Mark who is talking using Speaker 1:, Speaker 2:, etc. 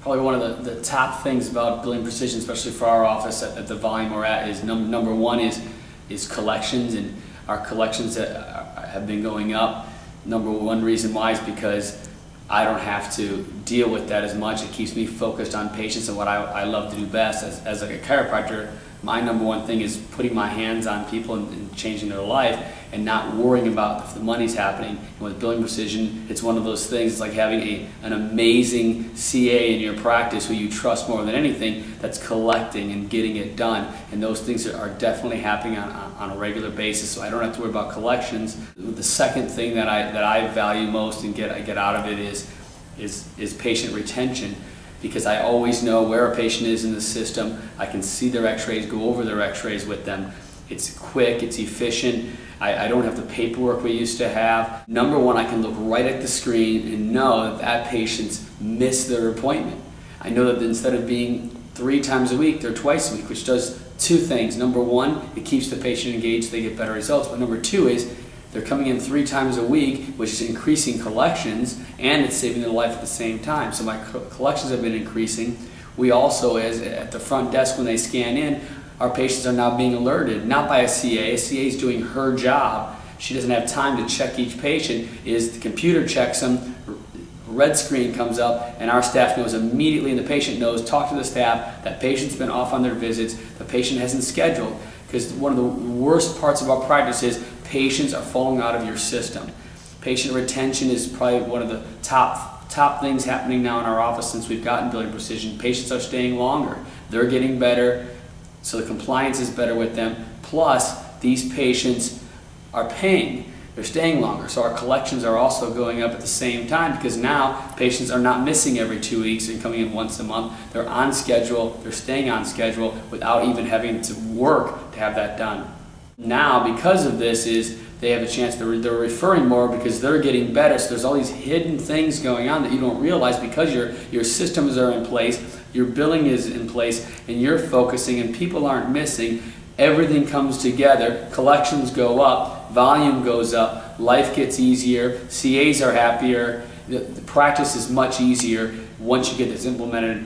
Speaker 1: Probably one of the top things about Billing Precision, especially for our office at the volume we're at, is number one is collections, and our collections have been going up. Number one reason why is because I don't have to deal with that as much. It keeps me focused on patients and what I love to do best. As like a chiropractor, my number one thing is putting my hands on people and changing their life and not worrying about if the money's happening. And with Billing Precision, it's one of those things. It's like having an amazing CA in your practice who you trust more than anything, that's collecting and getting it done. And those things are definitely happening on a regular basis, so I don't have to worry about collections. The second thing that I value most and get out of it is patient retention. Because I always know where a patient is in the system. I can see their x-rays, go over their x-rays with them. It's quick, it's efficient. I don't have the paperwork we used to have. Number one, I can look right at the screen and know that patient's missed their appointment. I know that instead of being 3 times a week, they're twice a week, which does 2 things. Number one, it keeps the patient engaged, they get better results. But number 2 is they're coming in 3 times a week, which is increasing collections, and it's saving their life at the same time. So my collections have been increasing. We also, at the front desk when they scan in, our patients are now being alerted, not by a CA. A CA is doing her job. She doesn't have time to check each patient. The computer checks them, red screen comes up, and our staff knows immediately, and the patient knows, talk to the staff, that patient's been off on their visits, the patient hasn't scheduled. Because one of the worst parts about practice is patients are falling out of your system. Patient retention is probably one of the top things happening now in our office since we've gotten Billing Precision. Patients are staying longer. They're getting better, so the compliance is better with them. Plus, these patients are paying. They're staying longer, so our collections are also going up at the same time, because now patients are not missing every 2 weeks and coming in once a month. They're on schedule, they're staying on schedule without even having to work to have that done. Now, because of this, they have a chance, they're referring more because they're getting better, so there's all these hidden things going on that you don't realize because your systems are in place, your billing is in place, and you're focusing and people aren't missing. Everything comes together, collections go up, volume goes up, life gets easier, CAs are happier, the practice is much easier once you get this implemented